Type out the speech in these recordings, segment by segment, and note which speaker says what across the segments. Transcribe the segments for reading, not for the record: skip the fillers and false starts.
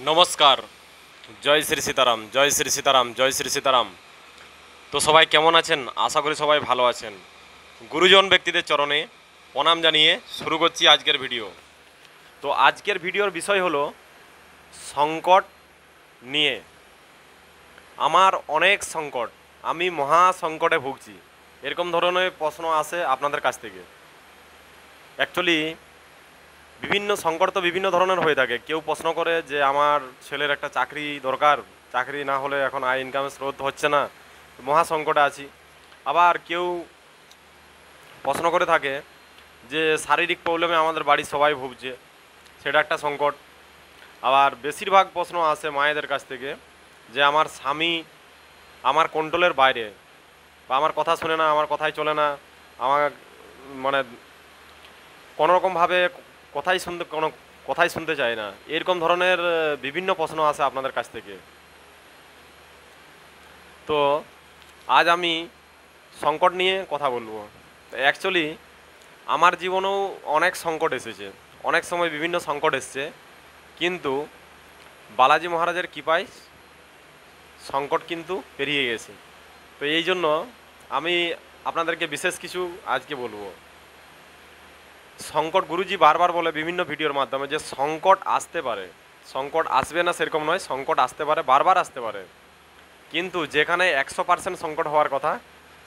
Speaker 1: নমস্কার। জয় শ্রী সীতারাম, জয় শ্রী সীতারাম, জয় শ্রী সীতারাম। তো সবাই কেমন আছেন? আশা করি সবাই ভালো আছেন। গুরুজন ব্যক্তিদের চরণে প্রণাম জানিয়ে শুরু করছি আজকের ভিডিও। তো আজকের ভিডিওর বিষয় হলো সংকট নিয়ে। আমার অনেক সংকট, আমি মহা সংকটে ভুগছি, এরকম ধরনের প্রশ্ন আসে আপনাদের কাছ থেকে। অ্যাকচুয়ালি বিভিন্ন সংকট তো বিভিন্ন ধরনের হয়ে থাকে। কেউ প্রশ্ন করে যে আমার ছেলের একটা চাকরি দরকার, চাকরি না হলে এখন আয় ইনকামের স্রোত হচ্ছে না, মহা সংকটে আছি। আবার কেউ প্রশ্ন করে থাকে যে শারীরিক প্রবলেমে আমাদের বাড়ির সবাই ভুগছে, সেটা একটা সংকট। আবার বেশিরভাগ প্রশ্ন আসে মায়েদের কাছ থেকে যে আমার স্বামী আমার কন্ট্রোলের বাইরে, বা আমার কথা শুনে না, আমার কথাই চলে না, আমার মানে কোনোরকমভাবে কথাই শুনতে চায় না। এরকম ধরনের বিভিন্ন প্রশ্ন আসে আপনাদের কাছ থেকে। তো আজ আমি সংকট নিয়ে কথা বলবো। অ্যাকচুয়ালি আমার জীবনেও অনেক সংকট এসেছে, অনেক সময় বিভিন্ন সংকট এসছে, কিন্তু বালাজি মহারাজের কৃপায় সংকট কিন্তু পেরিয়ে গেছে। তো এই জন্য আমি আপনাদেরকে বিশেষ কিছু আজকে বলবো। সংকট, গুরুজি বারবার বলে বিভিন্ন ভিডিওর মাধ্যমে যে সংকট আসতে পারে, সংকট আসবে না সেরকম নয়, সংকট আসতে পারে, বারবার আসতে পারে, কিন্তু যেখানে 100% সংকট হওয়ার কথা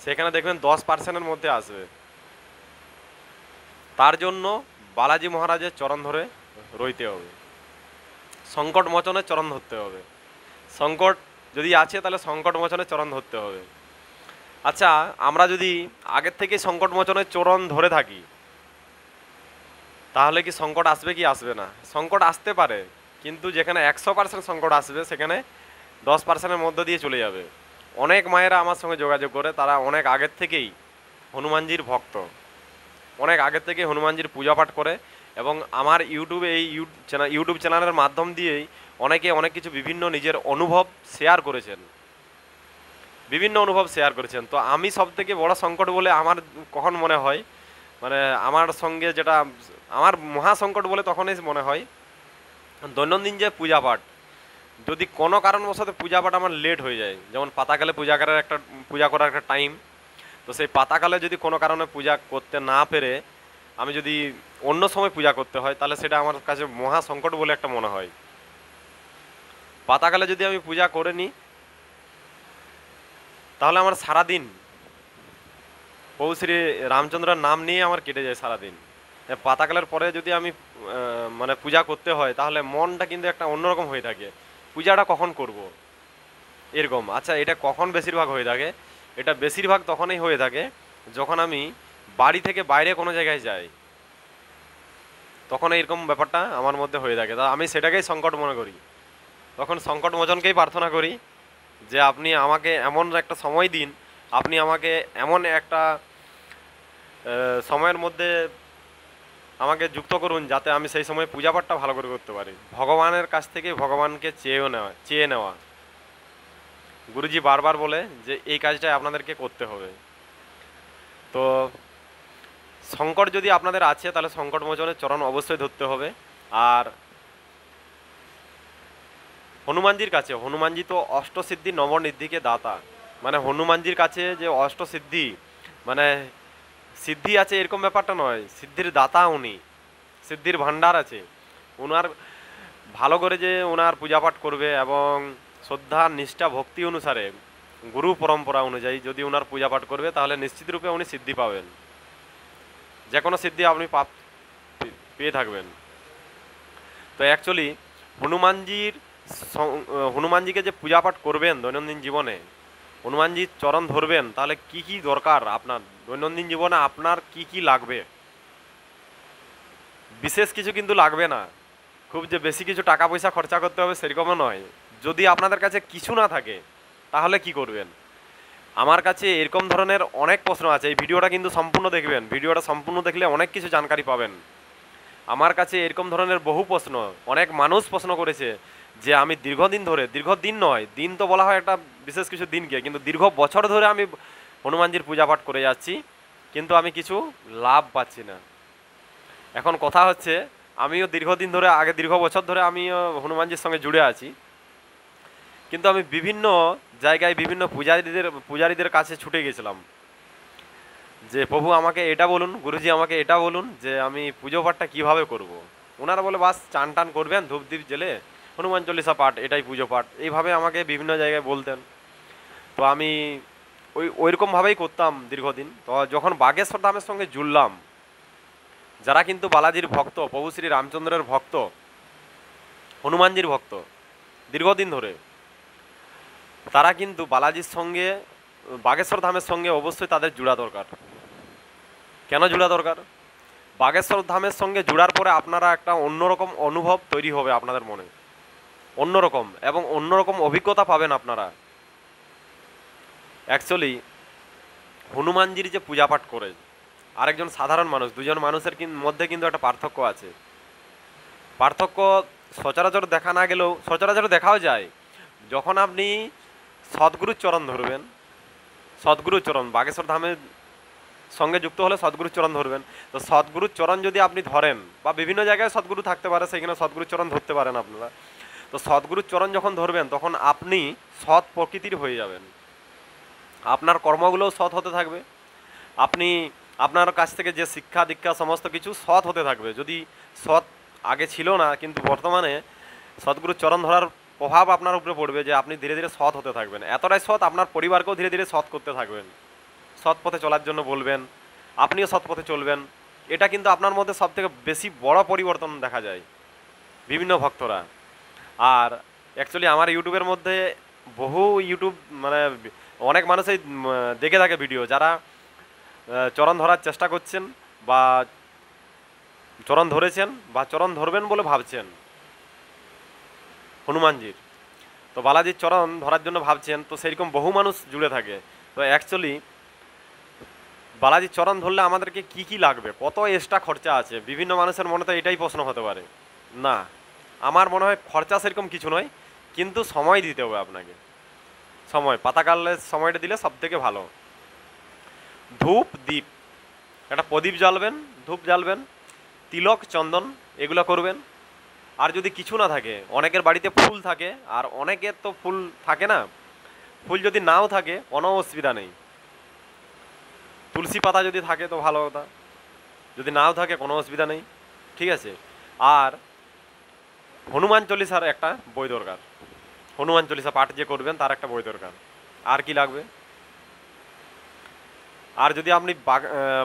Speaker 1: সেখানে দেখবেন 10%-এর মধ্যে আসবে। তার জন্য বালাজি মহারাজের চরণ ধরে রইতে হবে, সংকট মোচনের চরণ ধরতে হবে। সংকট যদি আছে তাহলে সংকট মোচনের চরণ ধরতে হবে। আচ্ছা, আমরা যদি আগের থেকে সংকট মোচনের চরণ ধরে থাকি তাহলে কি সংকট আসবে কি আসবে না? সংকট আসতে পারে, কিন্তু যেখানে 100% সংকট আসবে সেখানে 10%-এর মধ্য দিয়ে চলে যাবে। অনেক মায়েরা আমার সঙ্গে যোগাযোগ করে, তারা অনেক আগের থেকেই হনুমানজির ভক্ত, অনেক আগের থেকে হনুমানজির পূজা পাঠ করে, এবং আমার ইউটিউবে এই ইউটিউব চ্যানেলের মাধ্যম দিয়েই অনেকে অনেক কিছু বিভিন্ন নিজের অনুভব শেয়ার করেছেন, বিভিন্ন অনুভব শেয়ার করেছেন। তো আমি সব থেকে বড় সংকট বলে আমার কখন মনে হয়, মানে আমার সঙ্গে যেটা আমার মহা সংকট বলে তখনই মনে হয় দৈনন্দিন যে পূজা পাঠ, যদি কোনো কারণবশত পূজা পাঠ আমার লেট হয়ে যায়, যেমন পাতাকালে পূজা করার একটা টাইম, তো সেই পাতাকালে যদি কোনো কারণে পূজা করতে না পেরে আমি যদি অন্য সময় পূজা করতে হয়, তাহলে সেটা আমার কাছে মহা সংকট বলে একটা মনে হয়। পাতাকালে যদি আমি পূজা করে নিই তাহলে আমার সারাদিন প্রভু শ্রী রামচন্দ্রের নাম নিয়ে আমার কেটে যায় সারাদিন। পাতাকালের পরে যদি আমি মানে পূজা করতে হয় তাহলে মনটা কিন্তু একটা অন্যরকম হয়ে থাকে, পূজাটা কখন করব এরকম। আচ্ছা, এটা কখন বেশিরভাগ হয়ে থাকে? এটা বেশিরভাগ তখনই হয়ে থাকে যখন আমি বাড়ি থেকে বাইরে কোনো জায়গায় যাই, তখন এরকম ব্যাপারটা আমার মধ্যে হয়ে থাকে। তা আমি সেটাকেই সংকট মনে করি, তখন সংকট মোচনকেই প্রার্থনা করি যে আপনি আমাকে এমন একটা সময় দিন, আপনি আমাকে এমন একটা সময়ের মধ্যে আমাকে যুক্ত করুন যাতে আমি সেই সময় পূজা পাঠটা ভালো করে করতে পারি। ভগবানের কাছ থেকে ভগবানকে চেয়ে নেওয়া। গুরুজি বারবার বলে যে এই কাজটাই আপনাদেরকে করতে হবে। তো সংকট যদি আপনাদের আছে তাহলে সংকট মোচনের চরণ অবশ্যই ধরতে হবে। আর হনুমানজির কাছে, হনুমানজি তো অষ্টসিদ্ধি নবনিধিকে দাতা, মানে হনুমানজির কাছে যে অষ্টসিদ্ধি, মানে সিদ্ধি আছে এরকম ব্যাপারটা নয়, সিদ্ধির দাতা উনি, সিদ্ধির ভান্ডার আছে ওনার। ভালো করে যে ওনার পূজাপাঠ করবে এবং শ্রদ্ধা নিষ্ঠা ভক্তি অনুসারে গুরু পরম্পরা অনুযায়ী যদি ওনার পূজাপাঠ করবে তাহলে নিশ্চিত রূপে উনি সিদ্ধি পাবেন, যে কোনো সিদ্ধি আপনি পেয়ে থাকবেন। তো অ্যাকচুয়ালি হনুমানজির হনুমানজিকে যে পূজাপাঠ করবেন দৈনন্দিন জীবনে, হনুমানজির চরণ ধরবেন, তাহলে কি কি দরকার আপনার দৈনন্দিন জীবনে, আপনার কি কি লাগবে? বিশেষ কিছু কিন্তু লাগবে না, খুব যে বেশি কিছু টাকা পয়সা খরচা করতে হবে সেরকমও নয়। যদি আপনাদের কাছে কিছু না থাকে তাহলে কি করবেন? আমার কাছে এরকম ধরনের অনেক প্রশ্ন আছে, এই ভিডিওটা কিন্তু সম্পূর্ণ দেখবেন, ভিডিওটা সম্পূর্ণ দেখলে অনেক কিছু জানকারি পাবেন। আমার কাছে এরকম ধরনের বহু প্রশ্ন, অনেক মানুষ প্রশ্ন করেছে যে আমি দীর্ঘদিন ধরে, দীর্ঘদিন নয়, দিন তো বলা হয় একটা বিশেষ কিছু দিনকে, কিন্তু দীর্ঘ বছর ধরে আমি হনুমানজির পূজা পাঠ করে যাচ্ছি, কিন্তু আমি কিছু লাভ পাচ্ছি না। এখন কথা হচ্ছে আমিও দীর্ঘদিন ধরে, দীর্ঘ বছর ধরে আমিও হনুমানজির সঙ্গে জুড়ে আছি। কিন্তু আমি বিভিন্ন জায়গায় বিভিন্ন পূজারীদের কাছে ছুটে গেছিলাম যে প্রভু আমাকে এটা বলুন, গুরুজি আমাকে এটা বলুন যে আমি পুজো পাঠটা কীভাবে করব। ওনারা বলে বাস চান টান করবেন, ধূপ দ্বীপ জেলে হনুমান চল্লিশা পাঠ, এটাই পুজো পাঠ, এইভাবে আমাকে বিভিন্ন জায়গায় বলতেন। তো আমি ওইরকমভাবেই করতাম দীর্ঘদিন। তো যখন বাগেশ্বর ধামের সঙ্গে জুড়লাম, যারা কিন্তু বালাজির ভক্ত, প্রভু শ্রী রামচন্দ্রের ভক্ত, হনুমানজির ভক্ত দীর্ঘদিন ধরে, তারা কিন্তু বালাজির সঙ্গে, বাগেশ্বর ধামের সঙ্গে অবশ্যই তাদের জোড়া দরকার। কেন জোড়া দরকার? বাগেশ্বর ধামের সঙ্গে জোড়ার পরে আপনারা একটা অন্যরকম অনুভব তৈরি হবে আপনাদের মনে, অন্যরকম, এবং অন্যরকম অভিজ্ঞতা পাবেন আপনারা। অ্যাকচুয়ালি হনুমানজির যে পূজা পাঠ করে আরেকজন সাধারণ মানুষ, দুজন মানুষের মধ্যে কিন্তু একটা পার্থক্য আছে। পার্থক্য সচরাচর দেখা না গেলেও সচরাচর দেখাও যায়। যখন আপনি সদ্গুরুর চরণ ধরবেন, সদ্গুরুর চরণ, বাগেশ্বর ধামের সঙ্গে যুক্ত হলে সদ্গুরুর চরণ ধরবেন, তো সদ্গুরুর চরণ যদি আপনি ধরেন, বা বিভিন্ন জায়গায় সদ্গুরু থাকতে পারে, সেখানে সদ্গুরুর চরণ ধরতে পারেন আপনারা। তো সদ্গুরুর চরণ যখন ধরবেন তখন আপনি সৎ প্রকৃতির হয়ে যাবেন, আপনার কর্মগুলোও সৎ হতে থাকবে, আপনি আপনার কাছ থেকে যে শিক্ষা দীক্ষা সমস্ত কিছু সৎ হতে থাকবে। যদি সৎ আগে ছিল না, কিন্তু বর্তমানে সদ্গুরুর চরণ ধরার প্রভাব আপনার উপরে পড়বে, যে আপনি ধীরে ধীরে সৎ হতে থাকবেন। এতটাই সৎ, আপনার পরিবারকেও ধীরে ধীরে সৎ করতে থাকবেন, সৎ পথে চলার জন্য বলবেন, আপনিও সৎ পথে চলবেন। এটা কিন্তু আপনার মধ্যে সবথেকে বেশি বড় পরিবর্তন দেখা যায় বিভিন্ন ভক্তরা। আর অ্যাকচুয়ালি আমার ইউটিউবের মধ্যে বহু মানে অনেক মানুষই দেখে থাকে ভিডিও, যারা চরণ ধরার চেষ্টা করছেন, বা চরণ ধরেছেন, বা চরণ ধরবেন বলে ভাবছেন হনুমানজির। তো বালাজির চরণ ধরার জন্য ভাবছেন, তো সেইরকম বহু মানুষ জুড়ে থাকে। তো অ্যাকচুয়ালি বালাজির চরণ ধরলে আমাদেরকে কি কি লাগবে, কত এক্সট্রা খরচা আছে, বিভিন্ন মানুষের মনে তো এটাই প্রশ্ন হতে পারে। না, আমার মনে হয় খরচা সেরকম কিছু নয়, কিন্তু সময় দিতে হবে আপনাকে। সময়, পাতাকালের সময়টা দিলে সব থেকে ভালো। ধূপ দ্বীপ, একটা প্রদীপ জ্বালবেন, ধূপ জ্বালবেন, তিলক চন্দন এগুলো করবেন। আর যদি কিছু না থাকে, অনেকের বাড়িতে ফুল থাকে, আর অনেকের তো ফুল থাকে না, ফুল যদি নাও থাকে কোনো অসুবিধা নেই, তুলসী পাতা যদি থাকে তো ভালো কথা, যদি নাও থাকে কোনো অসুবিধা নেই, ঠিক আছে। আর হনুমান চল্লিশার একটা বই দরকার, হনুমান চল্লিশা পাঠ যে করবেন তার একটা বই দরকার। আর কি লাগবে? আর যদি আপনি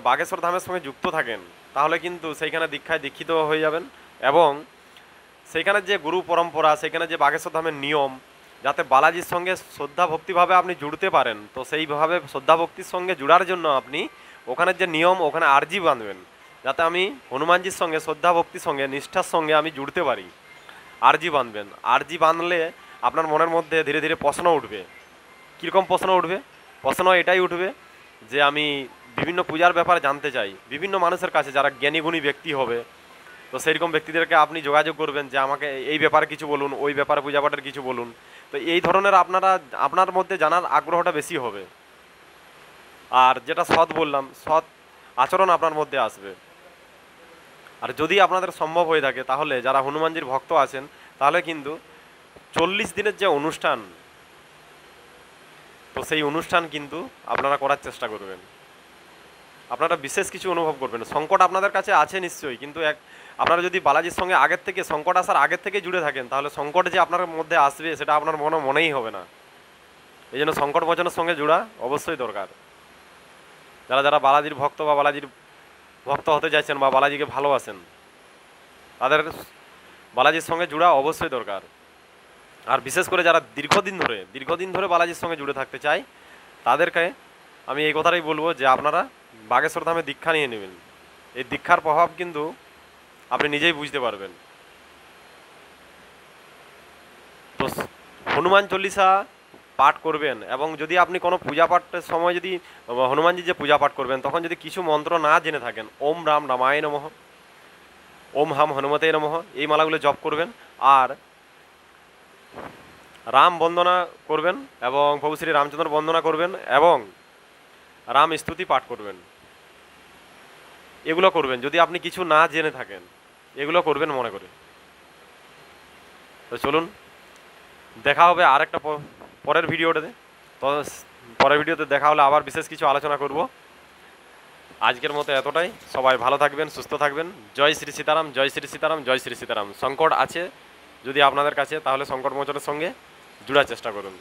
Speaker 1: বাগেশ্বর ধামের সঙ্গে যুক্ত থাকেন, তাহলে কিন্তু সেইখানে দীক্ষায় দীক্ষিত হয়ে যাবেন, এবং সেইখানে যে গুরু পরম্পরা, সেখানে যে বাগেশ্বর ধামের নিয়ম, যাতে বালাজির সঙ্গে শ্রদ্ধা ভক্তিভাবে আপনি জুড়তে পারেন, তো সেইভাবে শ্রদ্ধা ভক্তির সঙ্গে জুড়ার জন্য আপনি ওখানের যে নিয়ম, ওখানে আরজি বাঁধবেন, যাতে আমি হনুমানজির সঙ্গে শ্রদ্ধা ভক্তির সঙ্গে নিষ্ঠার সঙ্গে আমি জুড়তে পারি। আরজি বাঁধবেন। আরজি বাঁধলে আপনার মনের মধ্যে ধীরে ধীরে প্রশ্ন উঠবে। কীরকম প্রশ্ন উঠবে? প্রশ্ন এটাই উঠবে যে আমি বিভিন্ন পূজার ব্যাপারে জানতে চাই, বিভিন্ন মানুষের কাছে যারা জ্ঞানীগুণী ব্যক্তি হবে, তো সেইরকম ব্যক্তিদেরকে আপনি যোগাযোগ করবেন যে আমাকে এই ব্যাপারে কিছু বলুন, ওই ব্যাপারে পূজা পাঠের কিছু বলুন। তো এই ধরনের আপনার মধ্যে জানার আগ্রহটা বেশি হবে। আর যেটা সৎ বললাম, সৎ আচরণ আপনার মধ্যে আসবে। আর যদি আপনাদের সম্ভব হয়ে থাকে, তাহলে যারা হনুমানজির ভক্ত আছেন, তাহলে কিন্তু 40 দিনের যে অনুষ্ঠান, তো সেই অনুষ্ঠান কিন্তু আপনারা করার চেষ্টা করবেন। আপনারা বিশেষ কিছু অনুভব করবেন। সংকট আপনাদের কাছে আছে নিশ্চয়ই, কিন্তু আপনারা যদি বালাজির সঙ্গে আগের থেকে, সংকট আসার আগের থেকে জুড়ে থাকেন, তাহলে সংকট যে আপনার মধ্যে আসবে সেটা আপনার মনেই হবে না। এই জন্য সংকট মোচনের সঙ্গে জোড়া অবশ্যই দরকার। যারা যারা বালাজির ভক্ত বা বালাজির ভক্ত হতে চাইছেন বা বালাজিকে ভালোবাসেন, তাদের বালাজির সঙ্গে জোড়া অবশ্যই দরকার। আর বিশেষ করে যারা দীর্ঘদিন ধরে বালাজির সঙ্গে জুড়ে থাকতে চায়, তাদেরকে আমি এই কথাটাই বলবো যে আপনারা বাগেশ্বর ধামে দীক্ষা নিয়ে নেবেন। এই দীক্ষার প্রভাব কিন্তু আপনি নিজেই বুঝতে পারবেন। তো হনুমান চল্লিশা পাঠ করবেন, এবং যদি আপনি কোনো পূজা পাঠের সময় যদি হনুমানজির যে পূজা পাঠ করবেন, তখন যদি কিছু মন্ত্র না জেনে থাকেন, ওম রাম রামায় নমঃ, ওম হাম হনুমতে নমঃ, এই মালাগুলো জপ করবেন। আর রাম বন্দনা করবেন, এবং প্রভু শ্রী রামচন্দ্র বন্দনা করবেন, এবং রাম স্তুতি পাঠ করবেন। এগুলো করবেন যদি আপনি কিছু না জেনে থাকেন। এগুলো করবেন মনে করে। তো চলুন, দেখা হবে আর একটা পরের ভিডিওটাতে। তো পরের ভিডিওতে দেখা হলে আবার বিশেষ কিছু আলোচনা করব। আজকের মতো এতটাই। সবাই ভালো থাকবেন, সুস্থ থাকবেন। জয় শ্রী সীতারাম, জয় শ্রী সীতারাম, জয় শ্রী সীতারাম। সংকট আছে যদি আপনাদের কাছে, তাহলে সংকট মোচনের সঙ্গে জুড়ার চেষ্টা করুন।